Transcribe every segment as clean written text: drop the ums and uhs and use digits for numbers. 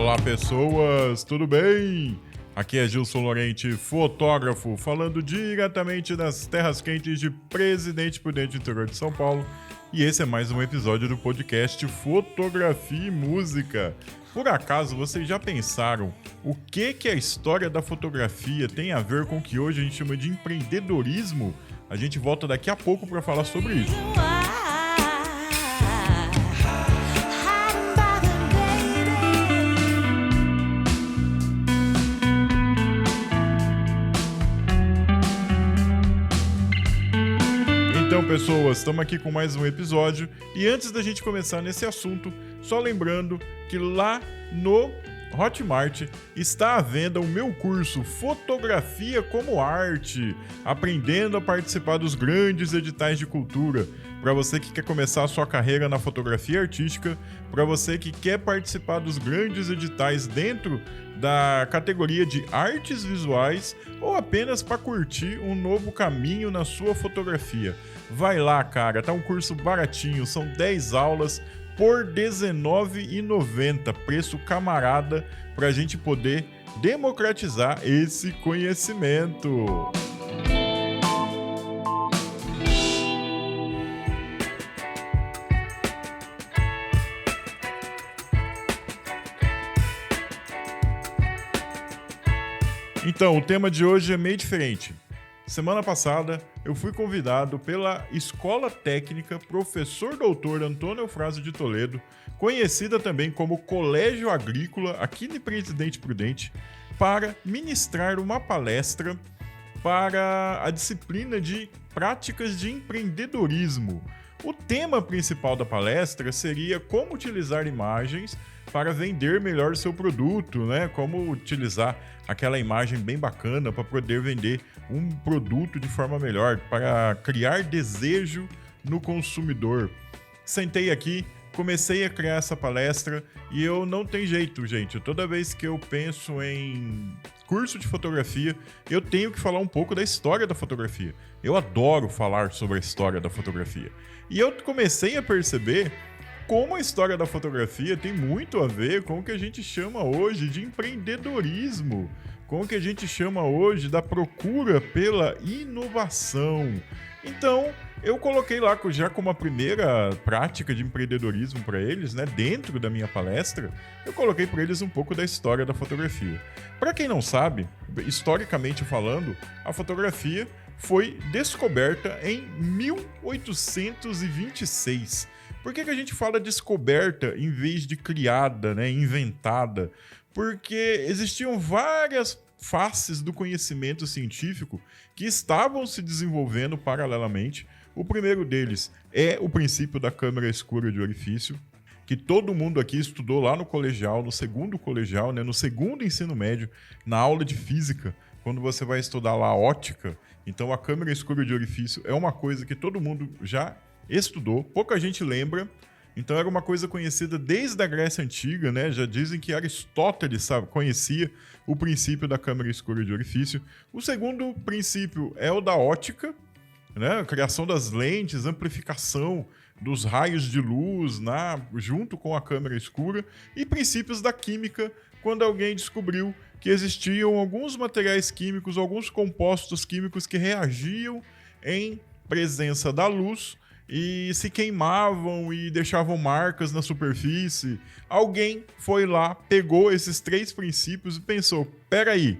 Olá pessoas, tudo bem? Aqui é Gilson Lorente, fotógrafo, falando diretamente das terras quentes de Presidente Prudente, interior de São Paulo. E esse é mais um episódio do podcast Fotografia e Música. Por acaso, vocês já pensaram o que a história da fotografia tem a ver com o que hoje a gente chama de empreendedorismo? A gente volta daqui a pouco para falar sobre isso. Então, pessoas, estamos aqui com mais um episódio e antes da gente começar nesse assunto, só lembrando que lá no Hotmart está à venda o meu curso Fotografia como Arte, aprendendo a participar dos grandes editais de cultura. Para você que quer começar a sua carreira na fotografia artística, para você que quer participar dos grandes editais dentro da categoria de artes visuais ou apenas para curtir um novo caminho na sua fotografia. Vai lá, cara, tá um curso baratinho, são 10 aulas por R$19,90, preço camarada, para a gente poder democratizar esse conhecimento. Então, o tema de hoje é meio diferente. Semana passada, eu fui convidado pela Escola Técnica Professor Doutor Antônio Eufrásio de Toledo, conhecida também como Colégio Agrícola, aqui de Presidente Prudente, para ministrar uma palestra para a disciplina de práticas de empreendedorismo. O tema principal da palestra seria como utilizar imagens para vender melhor o seu produto, né? Como utilizar aquela imagem bem bacana para poder vender um produto de forma melhor, para criar desejo no consumidor. Sentei aqui, comecei a criar essa palestra e eu não tenho jeito, gente. Toda vez que eu penso em curso de fotografia, eu tenho que falar um pouco da história da fotografia. Eu adoro falar sobre a história da fotografia. E eu comecei a perceber como a história da fotografia tem muito a ver com o que a gente chama hoje de empreendedorismo, com o que a gente chama hoje da procura pela inovação. Então, eu coloquei lá já como a primeira prática de empreendedorismo para eles, né, dentro da minha palestra, eu coloquei para eles um pouco da história da fotografia. Para quem não sabe, historicamente falando, a fotografia foi descoberta em 1826. Por que a gente fala descoberta em vez de criada, né, inventada? Porque existiam várias faces do conhecimento científico que estavam se desenvolvendo paralelamente. O primeiro deles é o princípio da câmera escura de orifício, que todo mundo aqui estudou lá no colegial, no segundo colegial, né, no segundo ensino médio, na aula de física, quando você vai estudar lá a ótica. Então a câmera escura de orifício é uma coisa que todo mundo já estudou, pouca gente lembra. Então era uma coisa conhecida desde a Grécia Antiga, né? Já dizem que Aristóteles conhecia o princípio da câmera escura de orifício. O segundo princípio é o da ótica, né? A criação das lentes, amplificação dos raios de luz junto com a câmera escura. E princípios da química, quando alguém descobriu que existiam alguns materiais químicos, alguns compostos químicos que reagiam em presença da luz e se queimavam e deixavam marcas na superfície. Alguém foi lá, pegou esses 3 princípios e pensou, peraí,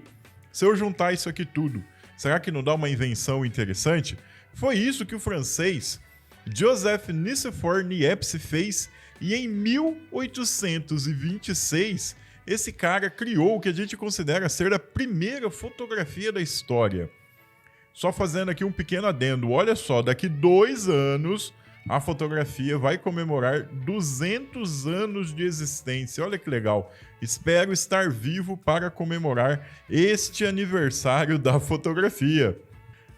se eu juntar isso aqui tudo, será que não dá uma invenção interessante? Foi isso que o francês Joseph Nicéphore Niepce fez e em 1826 esse cara criou o que a gente considera ser a primeira fotografia da história. Só fazendo aqui um pequeno adendo, olha só, daqui 2 anos a fotografia vai comemorar 200 anos de existência, olha que legal. Espero estar vivo para comemorar este aniversário da fotografia.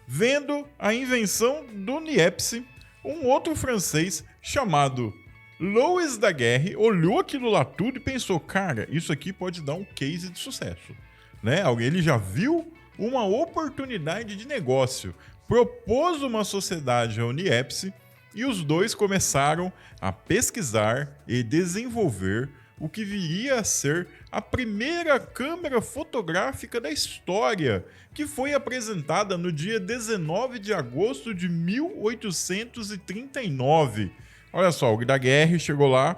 Vendo a invenção do Niepce, um outro francês chamado Louis Daguerre olhou aquilo lá tudo e pensou, cara, isso aqui pode dar um case de sucesso, né? Ele já viu uma oportunidade de negócio, propôs uma sociedade ao Niepce e os dois começaram a pesquisar e desenvolver o que viria a ser a primeira câmera fotográfica da história, que foi apresentada no dia 19 de agosto de 1839. Olha só, o Daguerre chegou lá,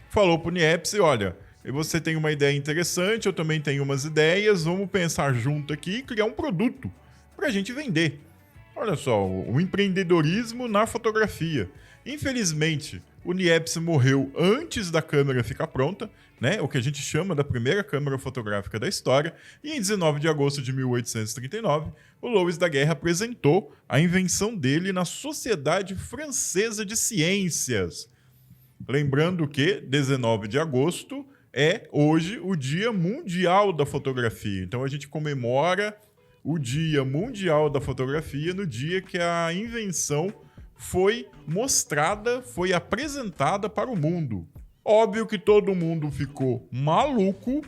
falou pro Niepce, olha, você tem uma ideia interessante, eu também tenho umas ideias, vamos pensar junto aqui e criar um produto pra gente vender. Olha só, o empreendedorismo na fotografia. Infelizmente, o Niepce morreu antes da câmera ficar pronta, né? O que a gente chama da primeira câmera fotográfica da história. E em 19 de agosto de 1839, o Louis Daguerre apresentou a invenção dele na Sociedade Francesa de Ciências. Lembrando que 19 de agosto é hoje o Dia Mundial da Fotografia. Então a gente comemora o Dia Mundial da Fotografia no dia que a invenção foi mostrada, foi apresentada para o mundo. Óbvio que todo mundo ficou maluco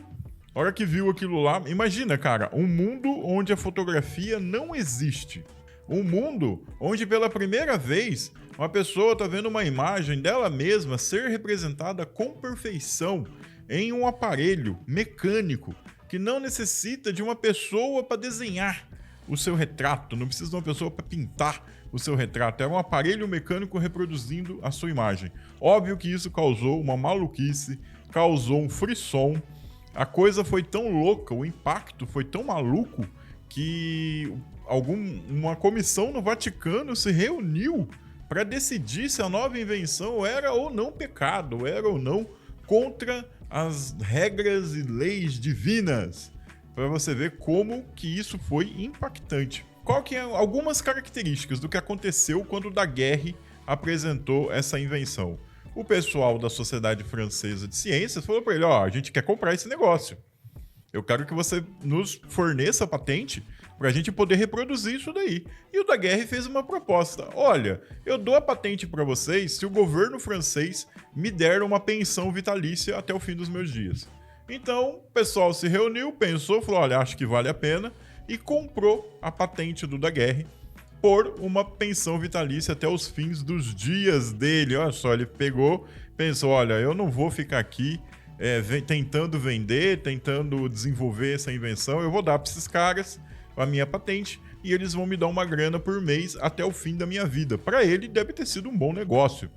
na hora que viu aquilo lá. Imagina, cara, um mundo onde a fotografia não existe. Um mundo onde pela primeira vez uma pessoa está vendo uma imagem dela mesma ser representada com perfeição em um aparelho mecânico que não necessita de uma pessoa para desenhar o seu retrato, não precisa de uma pessoa para pintar o seu retrato, é um aparelho mecânico reproduzindo a sua imagem. Óbvio que isso causou uma maluquice, causou um frisson, a coisa foi tão louca, o impacto foi tão maluco que uma comissão no Vaticano se reuniu para decidir se a nova invenção era ou não pecado, era ou não contra as regras e leis divinas, para você ver como que isso foi impactante. Qual que é algumas características do que aconteceu quando o Daguerre apresentou essa invenção? O pessoal da Sociedade Francesa de Ciências falou para ele, a gente quer comprar esse negócio. Eu quero que você nos forneça a patente para a gente poder reproduzir isso daí. E o Daguerre fez uma proposta. Olha, eu dou a patente para vocês se o governo francês me der uma pensão vitalícia até o fim dos meus dias. Então, o pessoal se reuniu, pensou, falou, olha, acho que vale a pena, e comprou a patente do Daguerre por uma pensão vitalícia até os fins dos dias dele. Olha só, ele pegou, pensou, olha, eu não vou ficar aqui tentando vender, tentando desenvolver essa invenção, eu vou dar para esses caras a minha patente e eles vão me dar uma grana por mês até o fim da minha vida. Para ele, deve ter sido um bom negócio.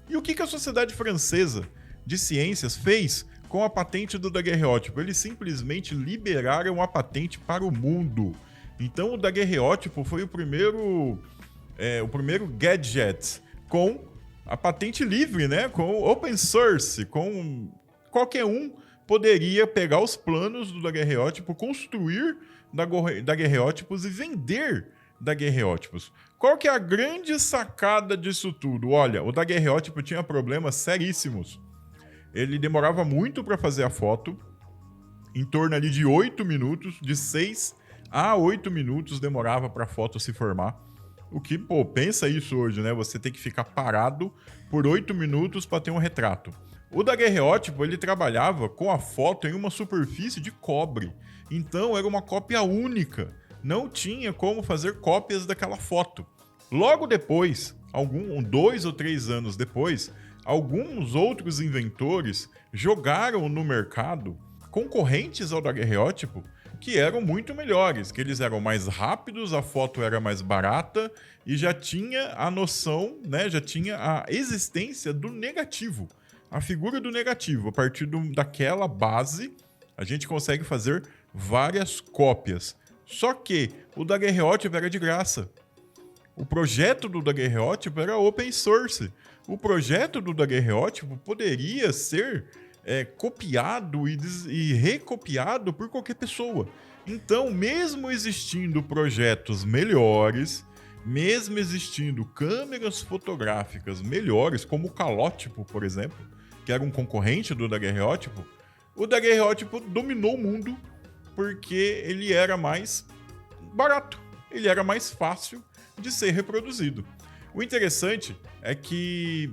E o que a Sociedade Francesa de Ciências fez com a patente do daguerreótipo? Eles simplesmente liberaram a patente para o mundo. Então o daguerreótipo foi o primeiro gadget com a patente livre, né? Com open source, com qualquer um poderia pegar os planos do daguerreótipo, construir daguerreótipos e vender daguerreótipos. Qual que é a grande sacada disso tudo? Olha, o daguerreótipo tinha problemas seríssimos. Ele demorava muito para fazer a foto, em torno ali de 8 minutos, de 6 a 8 minutos demorava para a foto se formar. O que, pensa isso hoje, né? Você tem que ficar parado por 8 minutos para ter um retrato. O daguerreótipo, ele trabalhava com a foto em uma superfície de cobre. Então, era uma cópia única. Não tinha como fazer cópias daquela foto. Logo depois, 2 ou 3 anos depois, alguns outros inventores jogaram no mercado concorrentes ao daguerreótipo que eram muito melhores, que eles eram mais rápidos, a foto era mais barata e já tinha a noção, né, já tinha a existência do negativo, a figura do negativo. A partir daquela base, a gente consegue fazer várias cópias. Só que o daguerreótipo era de graça. O projeto do daguerreótipo era open source. O projeto do daguerreótipo poderia ser copiado e recopiado por qualquer pessoa. Então, mesmo existindo projetos melhores, mesmo existindo câmeras fotográficas melhores, como o calótipo, por exemplo, que era um concorrente do daguerreótipo, o daguerreótipo dominou o mundo porque ele era mais barato, ele era mais fácil de ser reproduzido. O interessante é que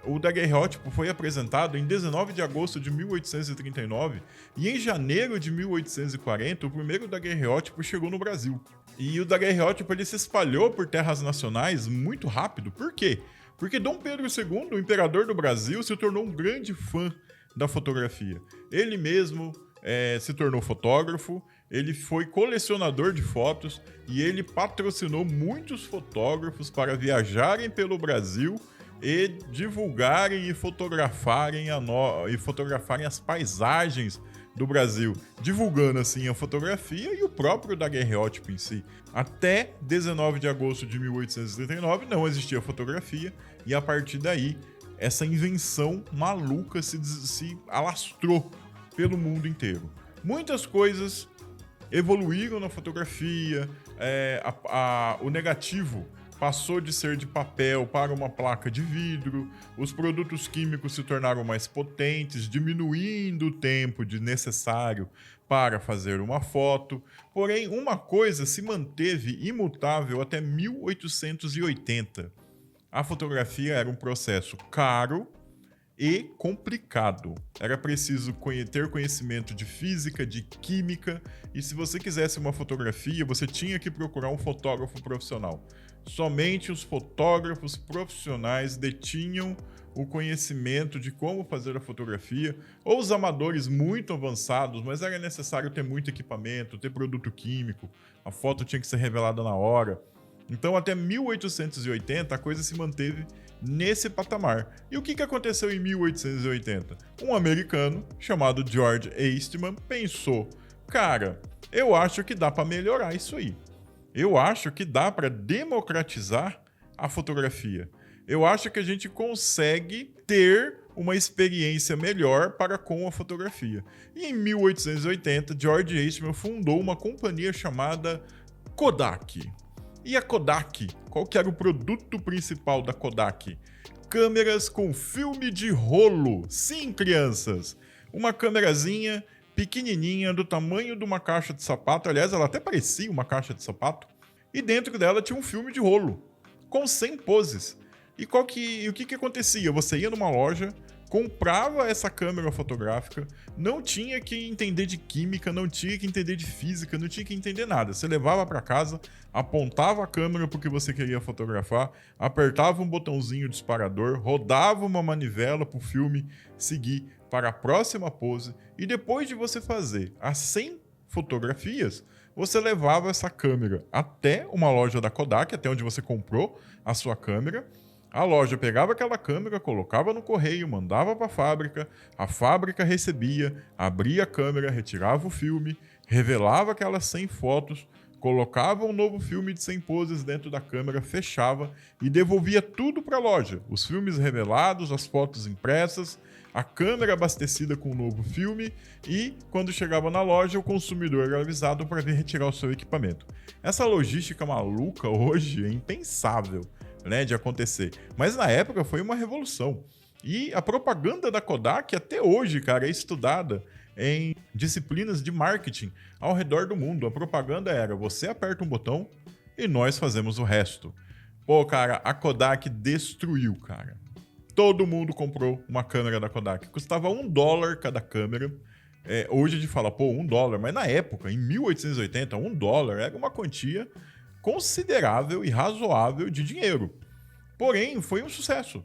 o daguerreótipo foi apresentado em 19 de agosto de 1839 e em janeiro de 1840 o primeiro daguerreótipo chegou no Brasil. E o daguerreótipo ele se espalhou por terras nacionais muito rápido. Por quê? Porque Dom Pedro II, o imperador do Brasil, se tornou um grande fã da fotografia. Ele mesmo se tornou fotógrafo, ele foi colecionador de fotos e ele patrocinou muitos fotógrafos para viajarem pelo Brasil e divulgarem e fotografarem, fotografarem as paisagens do Brasil, divulgando assim a fotografia e o próprio daguerreótipo em si. Até 19 de agosto de 1839 não existia fotografia e a partir daí essa invenção maluca se alastrou pelo mundo inteiro. Muitas coisas evoluíram na fotografia, o negativo passou de ser de papel para uma placa de vidro, os produtos químicos se tornaram mais potentes, diminuindo o tempo necessário para fazer uma foto. Porém, uma coisa se manteve imutável até 1880. A fotografia era um processo caro e complicado. Era preciso ter conhecimento de física, de química, e se você quisesse uma fotografia, você tinha que procurar um fotógrafo profissional. Somente os fotógrafos profissionais detinham o conhecimento de como fazer a fotografia, ou os amadores muito avançados, mas era necessário ter muito equipamento, ter produto químico, a foto tinha que ser revelada na hora. Então, até 1880, a coisa se manteve nesse patamar. E o que aconteceu em 1880? Um americano chamado George Eastman pensou: cara, eu acho que dá para melhorar isso aí. Eu acho que dá para democratizar a fotografia. Eu acho que a gente consegue ter uma experiência melhor para com a fotografia. E em 1880, George Eastman fundou uma companhia chamada Kodak. E a Kodak, qual que era o produto principal da Kodak? Câmeras com filme de rolo. Sim, crianças! Uma câmerazinha pequenininha, do tamanho de uma caixa de sapato. Aliás, ela até parecia uma caixa de sapato. E dentro dela tinha um filme de rolo, com 100 poses. E o que acontecia? Você ia numa loja, comprava essa câmera fotográfica, não tinha que entender de química, não tinha que entender de física, não tinha que entender nada. Você levava para casa, apontava a câmera para o que você queria fotografar, apertava um botãozinho disparador, rodava uma manivela para o filme seguir para a próxima pose, e depois de você fazer as 100 fotografias, você levava essa câmera até uma loja da Kodak, até onde você comprou a sua câmera. A loja pegava aquela câmera, colocava no correio, mandava para a fábrica recebia, abria a câmera, retirava o filme, revelava aquelas 100 fotos, colocava um novo filme de 100 poses dentro da câmera, fechava e devolvia tudo para a loja. Os filmes revelados, as fotos impressas, a câmera abastecida com um novo filme e, quando chegava na loja, o consumidor era avisado para vir retirar o seu equipamento. Essa logística maluca hoje é impensável, né, de acontecer. Mas na época foi uma revolução. E a propaganda da Kodak até hoje, cara, é estudada em disciplinas de marketing ao redor do mundo. A propaganda era: você aperta um botão e nós fazemos o resto. Pô, cara, a Kodak destruiu, cara. Todo mundo comprou uma câmera da Kodak. Custava $1 cada câmera. Hoje a gente fala, pô, $1. Mas na época, em 1880, $1 era uma quantia considerável e razoável de dinheiro. Porém, foi um sucesso.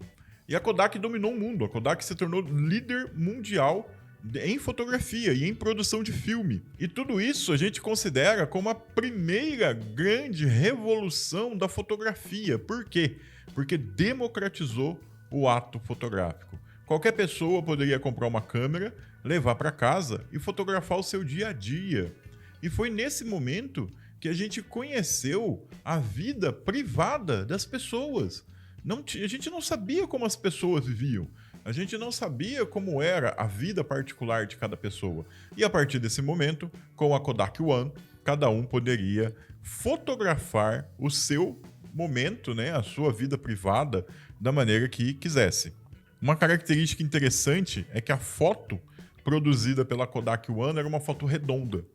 E a Kodak dominou o mundo. A Kodak se tornou líder mundial em fotografia e em produção de filme. E tudo isso a gente considera como a primeira grande revolução da fotografia. Por quê? Porque democratizou o ato fotográfico. Qualquer pessoa poderia comprar uma câmera, levar para casa e fotografar o seu dia a dia. E foi nesse momento que a gente conheceu a vida privada das pessoas. A gente não sabia como as pessoas viviam. A gente não sabia como era a vida particular de cada pessoa. E a partir desse momento, com a Kodak One, cada um poderia fotografar o seu momento, né, a sua vida privada, da maneira que quisesse. Uma característica interessante é que a foto produzida pela Kodak One era uma foto redonda.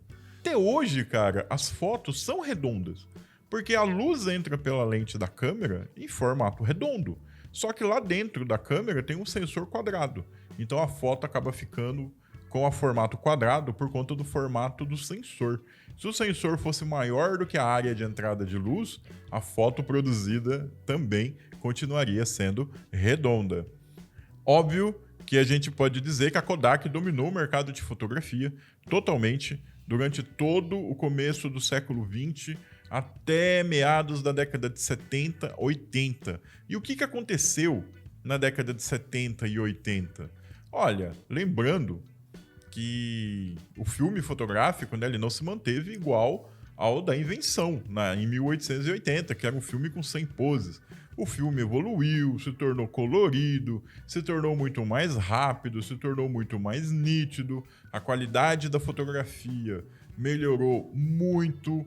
Até hoje, cara, as fotos são redondas, porque a luz entra pela lente da câmera em formato redondo. Só que lá dentro da câmera tem um sensor quadrado. Então a foto acaba ficando com o formato quadrado por conta do formato do sensor. Se o sensor fosse maior do que a área de entrada de luz, a foto produzida também continuaria sendo redonda. Óbvio que a gente pode dizer que a Kodak dominou o mercado de fotografia totalmente durante todo o começo do século XX até meados da década de 70, 80. E o que aconteceu na década de 70 e 80? Olha, lembrando que o filme fotográfico, né, ele não se manteve igual ao da invenção, em 1880, que era um filme com 100 poses. O filme evoluiu, se tornou colorido, se tornou muito mais rápido, se tornou muito mais nítido, a qualidade da fotografia melhorou muito.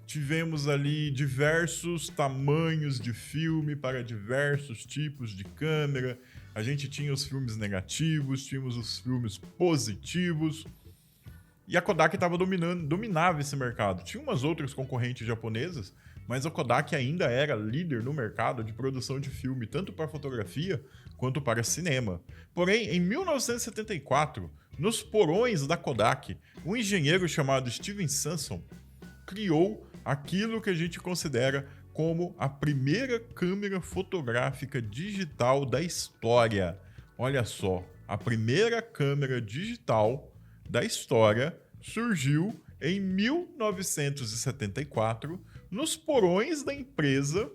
Tivemos ali diversos tamanhos de filme para diversos tipos de câmera. A gente tinha os filmes negativos, tínhamos os filmes positivos. E a Kodak dominava esse mercado. Tinha umas outras concorrentes japonesas, mas a Kodak ainda era líder no mercado de produção de filme, tanto para fotografia quanto para cinema. Porém, em 1974, nos porões da Kodak, um engenheiro chamado Steven Sanson criou aquilo que a gente considera como a primeira câmera fotográfica digital da história. Olha só, a primeira câmera digital da história surgiu em 1974 nos porões da empresa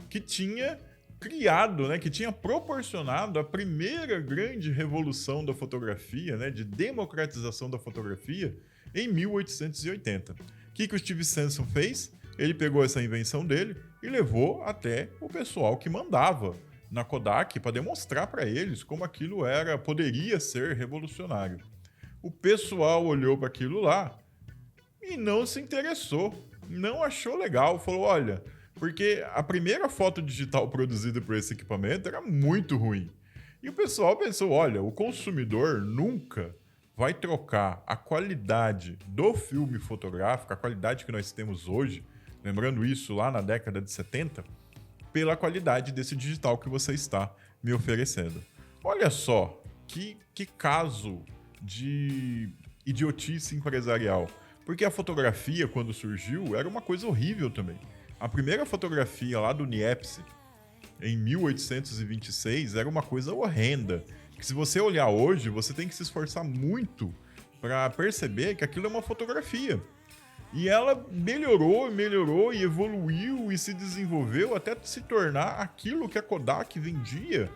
que tinha criado, né, que tinha proporcionado a primeira grande revolução da fotografia, né, de democratização da fotografia em 1880. O que o Steve Sanson fez? Ele pegou essa invenção dele e levou até o pessoal que mandava na Kodak para demonstrar para eles como aquilo poderia ser revolucionário. O pessoal olhou para aquilo lá e não se interessou, não achou legal, falou, olha, porque a primeira foto digital produzida por esse equipamento era muito ruim. E o pessoal pensou, olha, o consumidor nunca vai trocar a qualidade do filme fotográfico, a qualidade que nós temos hoje, lembrando isso lá na década de 70, pela qualidade desse digital que você está me oferecendo. Olha só, que caso de idiotice empresarial. Porque a fotografia, quando surgiu, era uma coisa horrível também. A primeira fotografia lá do Niepce, em 1826, era uma coisa horrenda. Que se você olhar hoje, você tem que se esforçar muito para perceber que aquilo é uma fotografia. E ela melhorou e evoluiu e se desenvolveu até se tornar aquilo que a Kodak vendia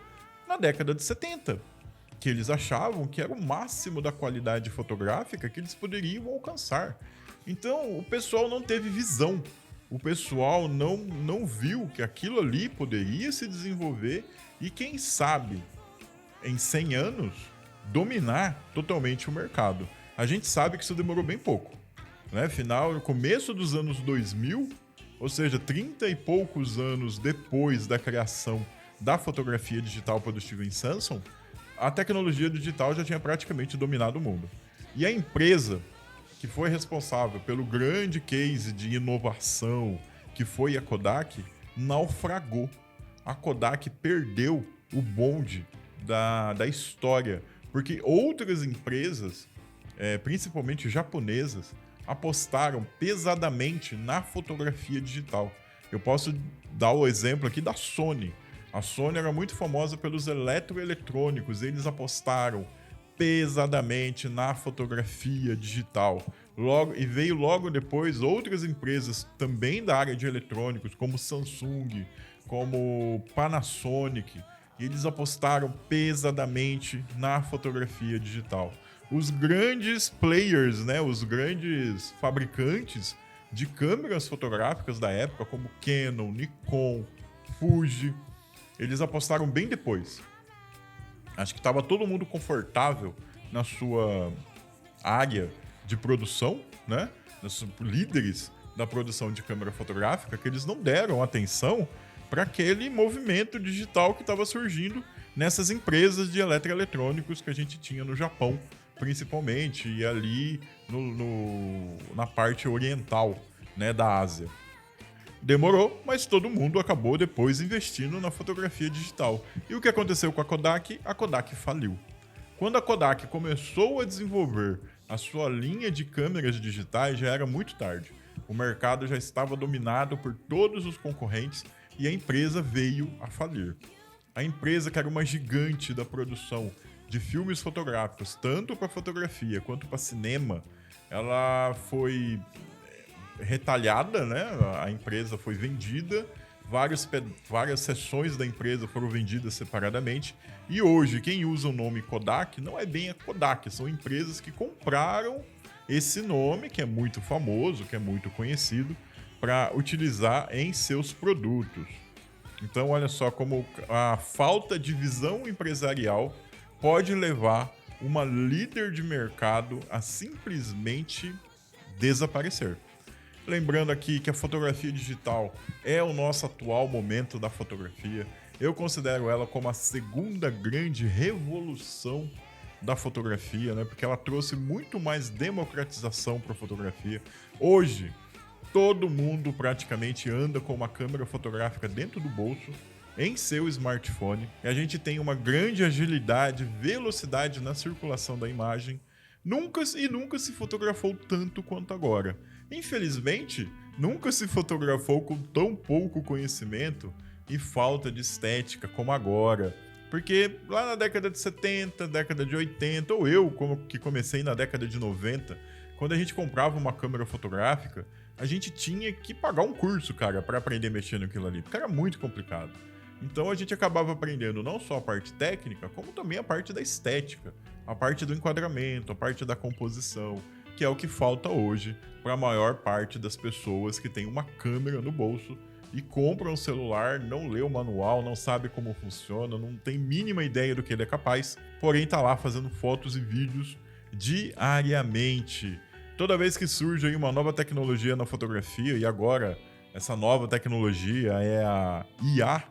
na década de 70. Que eles achavam que era o máximo da qualidade fotográfica que eles poderiam alcançar. Então, o pessoal não teve visão. O pessoal não viu que aquilo ali poderia se desenvolver e, quem sabe, em 100 anos, dominar totalmente o mercado. A gente sabe que isso demorou bem pouco. Né? No começo dos anos 2000, ou seja, 30 e poucos anos depois da criação da fotografia digital pelo Steven Sanson, a tecnologia digital já tinha praticamente dominado o mundo. E a empresa que foi responsável pelo grande case de inovação que foi a Kodak, naufragou. A Kodak perdeu o bonde da história, porque outras empresas, principalmente japonesas, apostaram pesadamente na fotografia digital. Eu posso dar o exemplo aqui da Sony. A Sony era muito famosa pelos eletroeletrônicos, eles apostaram pesadamente na fotografia digital. E veio logo depois outras empresas também da área de eletrônicos, como Samsung, como Panasonic, e eles apostaram pesadamente na fotografia digital. Os grandes players, né, os grandes fabricantes de câmeras fotográficas da época, como Canon, Nikon, Fuji, eles apostaram bem depois. Acho que estava todo mundo confortável na sua área de produção, né? Os líderes da produção de câmera fotográfica, que eles não deram atenção para aquele movimento digital que estava surgindo nessas empresas de eletroeletrônicos que a gente tinha no Japão, principalmente, e ali na parte oriental, né, da Ásia. Demorou, mas todo mundo acabou depois investindo na fotografia digital. E o que aconteceu com a Kodak? A Kodak faliu. Quando a Kodak começou a desenvolver a sua linha de câmeras digitais, já era muito tarde. O mercado já estava dominado por todos os concorrentes e a empresa veio a falir. A empresa, que era uma gigante da produção de filmes fotográficos, tanto para fotografia quanto para cinema, ela foi retalhada, né? A empresa foi vendida, várias seções da empresa foram vendidas separadamente, e hoje quem usa o nome Kodak não é bem a Kodak, são empresas que compraram esse nome, que é muito famoso, que é muito conhecido, para utilizar em seus produtos. Então, olha só como a falta de visão empresarial pode levar uma líder de mercado a simplesmente desaparecer. Lembrando aqui que a fotografia digital é o nosso atual momento da fotografia. Eu considero ela como a segunda grande revolução da fotografia, né? Porque ela trouxe muito mais democratização para a fotografia. Hoje, todo mundo praticamente anda com uma câmera fotográfica dentro do bolso, em seu smartphone. E a gente tem uma grande agilidade, velocidade na circulação da imagem. Nunca se fotografou tanto quanto agora. Infelizmente, nunca se fotografou com tão pouco conhecimento e falta de estética como agora. Porque lá na década de 70, década de 80, ou eu, como que comecei na década de 90, quando a gente comprava uma câmera fotográfica, a gente tinha que pagar um curso, cara, para aprender a mexer naquilo ali, porque era muito complicado. Então a gente acabava aprendendo não só a parte técnica, como também a parte da estética, a parte do enquadramento, a parte da composição, que é o que falta hoje para a maior parte das pessoas que tem uma câmera no bolso e compram um celular, não lê o manual, não sabe como funciona, não tem mínima ideia do que ele é capaz, porém tá lá fazendo fotos e vídeos diariamente. Toda vez que surge aí uma nova tecnologia na fotografia, e agora essa nova tecnologia é a IA,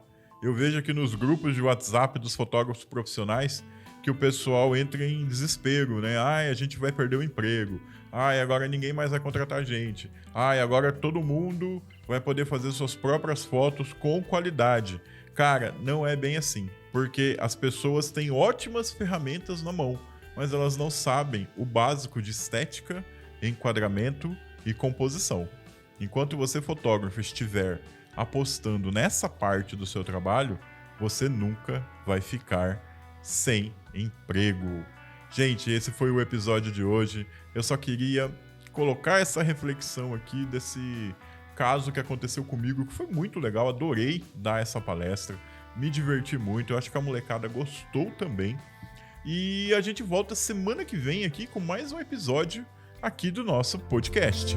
eu vejo aqui nos grupos de WhatsApp dos fotógrafos profissionais que o pessoal entra em desespero, né? Ai, a gente vai perder o emprego. Ai, agora ninguém mais vai contratar a gente. Ai, agora todo mundo vai poder fazer suas próprias fotos com qualidade. Cara, não é bem assim, porque as pessoas têm ótimas ferramentas na mão, mas elas não sabem o básico de estética, enquadramento e composição. Enquanto você, fotógrafo, estiver apostando nessa parte do seu trabalho, você nunca vai ficar sem emprego. Gente, esse foi o episódio de hoje. Eu só queria colocar essa reflexão aqui desse caso que aconteceu comigo, que foi muito legal. Adorei dar essa palestra, me diverti muito. Eu acho que a molecada gostou também. E a gente volta semana que vem aqui com mais um episódio aqui do nosso podcast.